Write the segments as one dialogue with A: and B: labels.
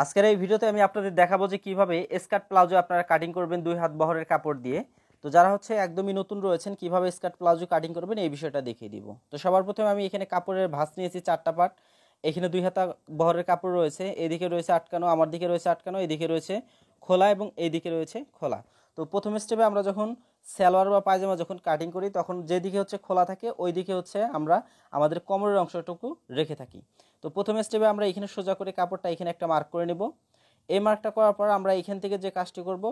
A: আজকের এই ভিডিওতে আমি আপনাদের দেখাবো যে কিভাবে স্কার্ট প্লাজো আপনারা কাটিং করবেন 2 হাত বহরের কাপড় দিয়ে। তো যারা হচ্ছে একদমই নতুন রয়েছেন কিভাবে স্কার্ট প্লাজো কাটিং করবেন এই বিষয়টা দেখিয়ে দিব। তো সবার প্রথমে আমি এখানে কাপড়ের ভাঁজ নিয়েছি 4টা পার্ট। এখানে 2 হাতা বহরের কাপড় রয়েছে, এদিকে রয়েছে আটকানো, আমার দিকে রয়েছে আটকানো, এদিকে রয়েছে খোলা এবং এইদিকে রয়েছে খোলা। তো প্রথম স্টেপে আমরা যখন সালোয়ার বা পায়জামা যখন কাটিং করি তখন যেদিকে হচ্ছে খোলা থাকে ওই দিকে হচ্ছে আমরা আমাদের কোমরের অংশটুকু রেখে থাকি। তো প্রথম স্টেপে আমরা এখানে সোজা করে কাপড়টা এখানে একটা মার্ক করে নেব। এই মার্কটা করার পর আমরা এখান থেকে যে কাজটি করব,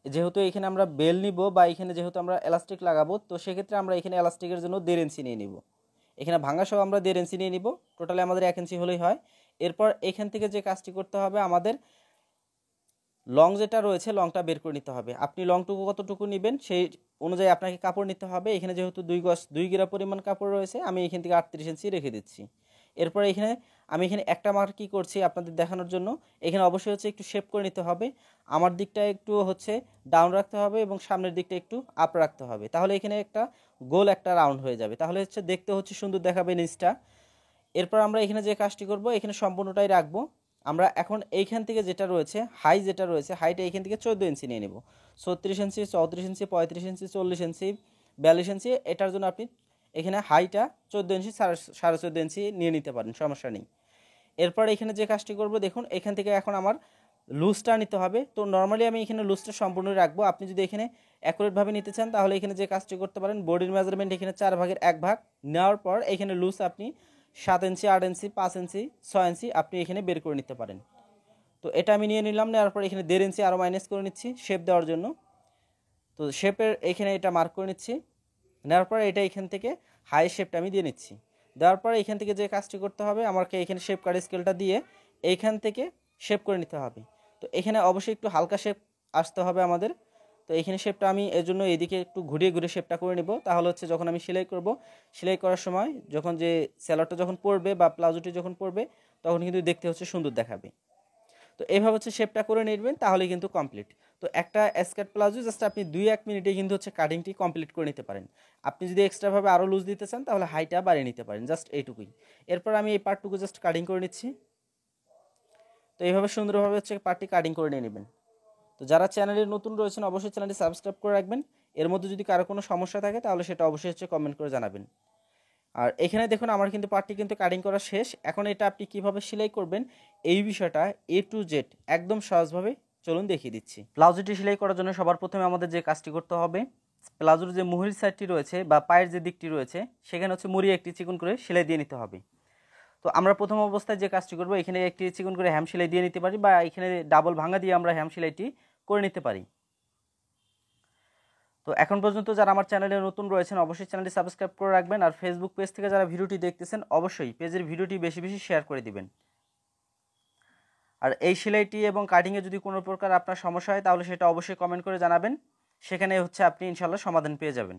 A: যেহেতু এখানে আমরা বেল নিব বা এখানে যেহেতু আমরা এলাস্টিক লাগাবো, তো সেক্ষেত্রে আমরা এখানে এলাস্টিকের জন্য 1.5 ইঞ্চি নিয়ে নিব। এখানে ভাঙা সহ আমরা 1.5 ইঞ্চি নিয়ে নিব, টোটালি আমাদের 1 ইঞ্চি হলেই হয়। এরপর এখান থেকে যে কাজটি করতে হবে, আমাদের লং যেটা রয়েছে লংটা বের করে নিতে হবে। আপনি লংটুকু কতটুকু নেবেন সেই অনুযায়ী আপনাকে কাপড় নিতে হবে। এখানে যেহেতু 2 গজ 2 গিরা পরিমাণ কাপড় রয়েছে, আমি এখান থেকে 38 ইঞ্চি রেখে দিচ্ছি। এরপর আমি এখানে একটা মার্ক কি করছি আপনাদের দেখানোর জন্য, এখানে অবশ্যই হচ্ছে একটু শেপ করে নিতে হবে। আমার দিকটা একটু হচ্ছে ডাউন রাখতে হবে এবং সামনের দিকটা একটু আপ রাখতে হবে, তাহলে এখানে একটা গোল একটা রাউন্ড হয়ে যাবে, তাহলে হচ্ছে দেখতে হচ্ছে সুন্দর দেখাবে নিচটা। এরপর আমরা এখানে যে কাজটি করব, এখানে সম্পূর্ণটাই রাখবো। আমরা এখন এইখান থেকে যেটা রয়েছে হাই, যেটা রয়েছে হাইটা এইখান থেকে 14 ইঞ্চি নিয়ে নেব। 36 ইঞ্চি, 34 ইঞ্চি, 35 ইঞ্চি, 40 ইঞ্চি, 42 ইঞ্চি, এটার জন্য আপনি এখানে হাইটা 14 ইঞ্চি, 14.5 ইঞ্চি নিয়ে নিতে পারেন, সমস্যা নেই। এরপর এখানে যে কাজটি করব, দেখুন এখান থেকে এখন আমার লুজটা নিতে হবে। তো নর্মালি আমি এখানে লুজটা সম্পূর্ণ রাখবো। আপনি যদি এখানে অ্যাকুরেটভাবে নিতে চান তাহলে এখানে যে কাজটি করতে পারেন, বডির মেজারমেন্ট এখানে 4 ভাগের 1 ভাগ নেওয়ার পর এখানে লুজ আপনি 7 ইঞ্চি, 8 ইঞ্চি, 5 ইঞ্চি, 6 ইঞ্চি আপনি এখানে বের করে নিতে পারেন। তো এটা আমি নিয়ে নিলাম, নেওয়ার পর এখানে 1.5 ইঞ্চি আরও মাইনাস করে নিচ্ছি শেপ দেওয়ার জন্য। তো শেপের এখানে এটা মার্ক করে নিচ্ছি, নেওয়ার পর এটা এখান থেকে হাই শেপটা আমি দিয়ে নিচ্ছি। দেওয়ার পর এখান থেকে যে কাজটি করতে হবে, আমাকে এখানে শেপ কাট স্কেলটা দিয়ে এইখান থেকে শেপ করে নিতে হবে। তো এখানে অবশ্যই একটু হালকা শেপ আসতে হবে আমাদের। তো এখানে শেপটা আমি এর জন্য এদিকে একটু ঘুরিয়ে ঘুরিয়ে শেপটা করে নেব, তাহলে হচ্ছে যখন আমি সেলাই করব, সেলাই করার সময় যখন যে সেলারটা যখন পরবে বা প্লাজোটি যখন পরবে তখন কিন্তু দেখতে হচ্ছে সুন্দর দেখাবে। তো এইভাবে হচ্ছে শেপটা করে নেবেন, তাহলে কিন্তু কমপ্লিট। তো একটা স্কার্ট প্লাজো জাস্ট আপনি 2-1 মিনিটে কিন্তু হচ্ছে কাটিংটি কমপ্লিট করে নিতে পারেন। আপনি যদি এক্সট্রাভাবে আরও লুজ দিতে চান তাহলে হাইটা বাড়িয়ে নিতে পারেন, জাস্ট এইটুকুই। এরপর আমি এই পার্টটুকু জাস্ট কাটিং করে নিচ্ছি। তো এইভাবে সুন্দরভাবে হচ্ছে পার্টটি কাটিং করে নিয়ে নেবেন। তো যারা চ্যানেলে নতুন রয়েছেন অবশ্যই চ্যানেলটি সাবস্ক্রাইব করে রাখবেন। এর মধ্যে যদি কারো কোনো সমস্যা থাকে তাহলে সেটা অবশ্যই হচ্ছে কমেন্ট করে জানাবেন। আর এখানে দেখুন আমার কিন্তু পার্টটি কিন্তু কাটিং করা শেষ। এখন এটা আপনি কিভাবে সেলাই করবেন এই বিষয়টা A to Z একদম সহজভাবে চলুন দেখিয়ে দিচ্ছি। প্লাজোটি সেলাই করার জন্য সবার প্রথমে আমাদের যে কাজটি করতে হবে, প্লাজোর যে মুহুরির সাইডটি রয়েছে বা পায়ের যে দিকটি রয়েছে সেখানে হচ্ছে মুড়িয়ে একটি চিকন করে সেলাই দিয়ে নিতে হবে। তো আমরা প্রথম অবস্থায় যে কাজটি করব, এখানে একটি চিকন করে হ্যাম সেলাই দিয়ে নিতে পারি বা এখানে ডাবল ভাঙা দিয়ে আমরা হ্যাম সেলাইটি করে নিতে পারি। তো এখন পর্যন্ত যারা আমার চ্যানেলে নতুন রয়েছেন অবশ্যই চ্যানেলটি সাবস্ক্রাইব করে রাখবেন। আর ফেসবুক পেজ থেকে যারা ভিডিওটি দেখতেছেন অবশ্যই পেজের ভিডিওটি বেশি বেশি শেয়ার করে দিবেন। আর এই সেলাইটি এবং কাটিংয়ে যদি কোনো প্রকার আপনার সমস্যা হয় তাহলে সেটা অবশ্যই কমেন্ট করে জানাবেন, সেখানে হচ্ছে আপনি ইনশাল্লাহ সমাধান পেয়ে যাবেন।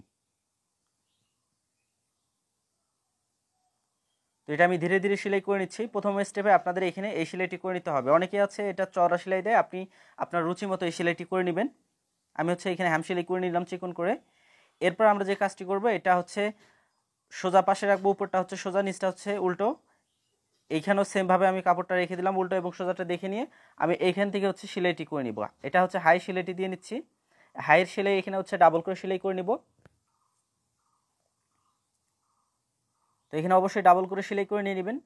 A: তো এটা আমি ধীরে ধীরে সেলাই করে নিচ্ছি। প্রথম স্টেপে আপনাদের এখানে এই সেলাইটি করে নিতে হবে। অনেকে আছে এটা চওড়া সেলাই দেয়, আপনি আপনার রুচি মতো এই সেলাইটি করে নেবেন। আমি হচ্ছে এখানে হ্যাম সেলাই করে নিলাম চিকন করে। এরপর আমরা যে কাজটি করব, এটা হচ্ছে সোজা পাশে রাখবো, উপরটা হচ্ছে সোজা, নিচটা হচ্ছে উল্টো। এইখানেও সেমভাবে আমি কাপড়টা রেখে দিলাম, উল্টো এবং সোজাটা দেখে নিয়ে আমি এইখান থেকে হচ্ছে সেলাইটি করে নিব। এটা হচ্ছে হাই সেলাইটি দিয়ে নিচ্ছি। হাইয়ের সেলাই এখানে হচ্ছে ডাবল করে সেলাই করে নিব। তো এখানে অবশ্যই ডাবল করে সেলাই করে নিয়ে নেবেন।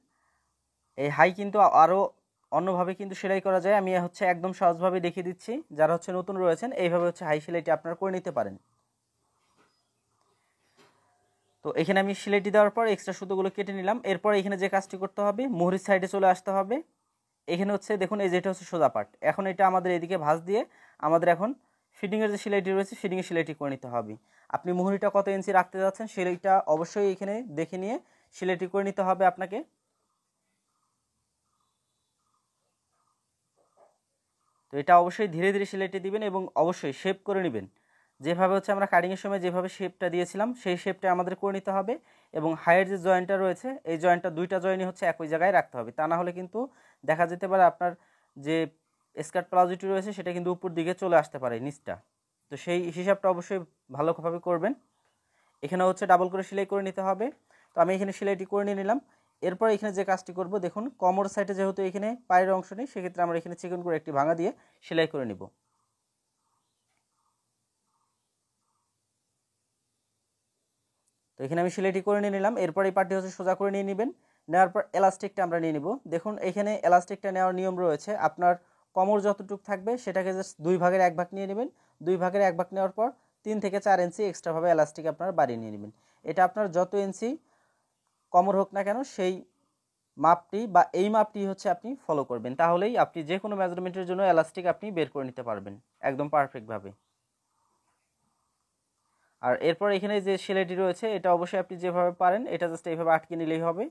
A: এই হাই কিন্তু আরও অন্যভাবে কিন্তু সেলাই করা যায়, আমি হচ্ছে একদম সহজভাবে দেখিয়ে দিচ্ছি। যারা হচ্ছে নতুন রয়েছেন এইভাবে হচ্ছে হাই সেলাইটি আপনারা করে নিতে পারেন। তো এখানে আমি সেলাইটি দেওয়ার পর এক্সট্রা সুতোগুলো কেটে নিলাম। এরপর এখানে যে কাজটি করতে হবে, মুহুরির সাইডে চলে আসতে হবে। এখানে হচ্ছে দেখুন এই যেটা হচ্ছে সোজা পার্ট, এখন এটা আমাদের এদিকে ভাঁজ দিয়ে আমাদের এখন ফিটিংয়ের যে সেলাইটি রয়েছে ফিটিংয়ের সেলাইটি করে নিতে হবে। আপনি মুহুরিটা কত ইঞ্চি রাখতে যাচ্ছেন সেলাইটা অবশ্যই এখানে দেখে নিয়ে সেলাইটি করে নিতে হবে আপনাকে। তো এটা অবশ্যই ধীরে ধীরে সেলাইটি দিবেন এবং অবশ্যই শেপ করে নেবেন। যেভাবে হচ্ছে আমরা কাটিংয়ের সময় যেভাবে শেপটা দিয়েছিলাম সেই শেপটা আমাদের করে নিতে হবে। এবং হাইয়ের যে জয়েন্টটা রয়েছে এই জয়েন্টটা দুইটা জয়েন্টই হচ্ছে একই জায়গায় রাখতে হবে, তা না হলে কিন্তু দেখা যেতে পারে আপনার যে স্কার্ট প্লাজোটি রয়েছে সেটা কিন্তু উপর দিকে চলে আসতে পারে নিচটা। তো সেই হিসাবটা অবশ্যই ভালোভাবে করবেন। এখানে হচ্ছে ডাবল করে সেলাই করে নিতে হবে। তো আমি এখানে সেলাইটি করে নিয়ে নিলাম। এরপর এখানে যে কাজটি করব, দেখুন কোমর সাইডে যেহেতু এখানে পায়ের অংশ নেই, সেক্ষেত্রে আমরা এখানে চিকন করে একটি ভাঙা দিয়ে সেলাই করে নিব। তো এখানে আমি সেলাইটি করে নিয়ে নিলাম। এরপর এই পার্টটি হচ্ছে সোজা করে নিয়ে নেবেন। নেওয়ার পর এলাস্টিকটা আমরা নিয়ে নিব। দেখুন এখানে এলাস্টিকটা নেওয়ার নিয়ম রয়েছে, আপনার কোমর যতটুকু থাকবে সেটাকে জাস্ট 2 ভাগের 1 ভাগ নিয়ে নেবেন। 2 ভাগের 1 ভাগ নেওয়ার পর 3 থেকে 4 ইঞ্চি এক্সট্রাভাবে এলাস্টিক আপনারা বাড়িয়ে নিয়ে নেবেন। এটা আপনার যত ইঞ্চি কোমর হোক না কেন সেই মাপটি বা এই মাপটি হচ্ছে আপনি ফলো করবেন, তাহলেই আপনি যে কোনো মেজারমেন্টের জন্য এলাস্টিক আপনি বের করে নিতে পারবেন একদম পারফেক্টভাবে। আর এরপর এখানে যে সেলাইটি রয়েছে এটা অবশ্যই আপনি যেভাবে পারেন এটা জাস্ট এইভাবে আটকে নিলেই হবে,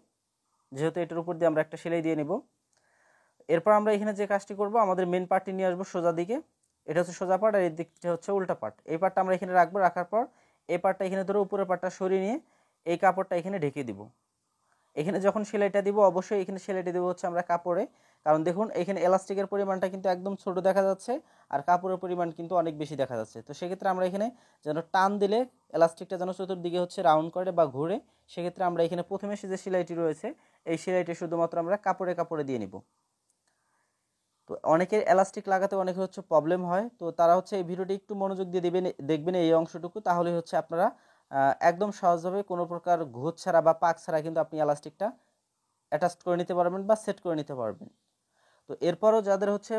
A: যেহেতু এটার উপর দিয়ে আমরা একটা সেলাই দিয়ে নেব। এরপর আমরা এখানে যে কাজটি করব, আমাদের মেন পার্টটি নিয়ে আসবো সোজা দিকে। এটা হচ্ছে সোজা পার্ট আর এই দিকটা হচ্ছে উল্টা পার্ট। এই পার্টটা আমরা এখানে রাখবো, রাখার পর এই পার্টটা এখানে ধরে উপরের পার্টটা সরিয়ে নিয়ে এই কাপড়টা এখানে ঢেকে দিব। এখানে যখন সেলাইটা দিব অবশ্যই এখানে সেলাইটা দেবো হচ্ছে আমরা কাপড়ে, কারণ দেখুন এখানে এলাস্টিকের পরিমাণটা কিন্তু একদম ছোট দেখা যাচ্ছে আর কাপড়ের পরিমাণ কিন্তু অনেক বেশি দেখা যাচ্ছে। তো সেক্ষেত্রে আমরা এখানে যেন টান দিলে এলাস্টিকটা যেন চতুর্দিকে হচ্ছে রাউন্ড করে বা ঘুরে, সেক্ষেত্রে আমরা এখানে প্রথমে যে সেলাইটি রয়েছে এই সেলাইটি শুধুমাত্র আমরা কাপড়ে কাপড়ে দিয়ে নিব। তো অনেকের এলাস্টিক লাগাতে অনেকে হচ্ছে প্রবলেম হয়, তো তারা হচ্ছে এই ভিডিওটি একটু মনোযোগ দিয়ে দেখবেন এই অংশটুকু, তাহলে হচ্ছে আপনারা একদম সহজভাবে কোনো প্রকার ঘুষ ছাড়া বা পাক ছাড়া কিন্তু আপনি এলাস্টিকটা অ্যাটাচ করে নিতে পারবেন বা সেট করে নিতে পারবেন। তো এরপরও যাদের হচ্ছে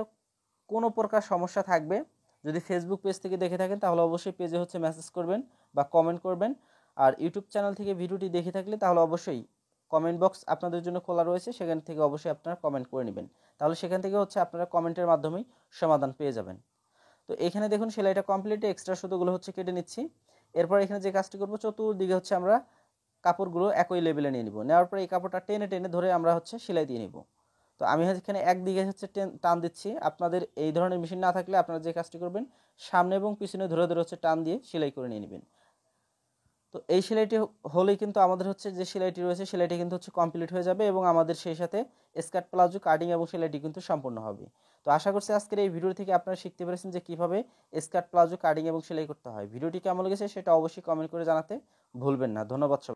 A: কোনো প্রকার সমস্যা থাকবে, যদি ফেসবুক পেজ থেকে দেখে থাকেন তাহলে অবশ্যই পেজে হচ্ছে মেসেজ করবেন বা কমেন্ট করবেন। আর ইউটিউব চ্যানেল থেকে ভিডিওটি দেখে থাকলে তাহলে অবশ্যই কমেন্ট বক্স আপনাদের জন্য খোলা রয়েছে, সেখান থেকে অবশ্যই আপনারা কমেন্ট করে নেবেন, তাহলে সেখান থেকে হচ্ছে আপনারা কমেন্টের মাধ্যমেই সমাধান পেয়ে যাবেন। তো এখানে দেখুন সেলাইটা কমপ্লিট, এক্সট্রা সুতোগুলো হচ্ছে কেটে নিচ্ছি। এরপর এখানে যে কাজটি করবো, চতুর্দিকে হচ্ছে আমরা কাপড়গুলো একই লেভেলে নিয়ে নিব। নেওয়ার পরে এই কাপড়টা টেনে টেনে ধরে আমরা হচ্ছে সেলাই দিয়ে নিব। তো আমি এখানে একদিকে হচ্ছে টান দিচ্ছি। আপনাদের এই ধরনের মেশিন না থাকলে আপনারা যে কাজটি করবেন, সামনে এবং পিছনে ধরে ধরে হচ্ছে টান দিয়ে সেলাই করে নিয়ে নেবেন। তো এই সেলাইটি হলেই কিন্তু আমাদের হচ্ছে যে সেলাইটি রয়েছে সেলাইটি কিন্তু হচ্ছে কমপ্লিট হয়ে যাবে এবং আমাদের সেই সাথে স্কার্ট প্লাজো কাটিং এবং সেলাইটি কিন্তু সম্পূর্ণ হবে। তো আশা করছি আজকের এই ভিডিও থেকে আপনারা শিখতে পেরেছেন যে কীভাবে স্কার্ট প্লাজো কাটিং এবং সেলাই করতে হয়। ভিডিওটি কেমন লেগেছে সেটা অবশ্যই কমেন্ট করে জানাতে ভুলবেন না। ধন্যবাদ।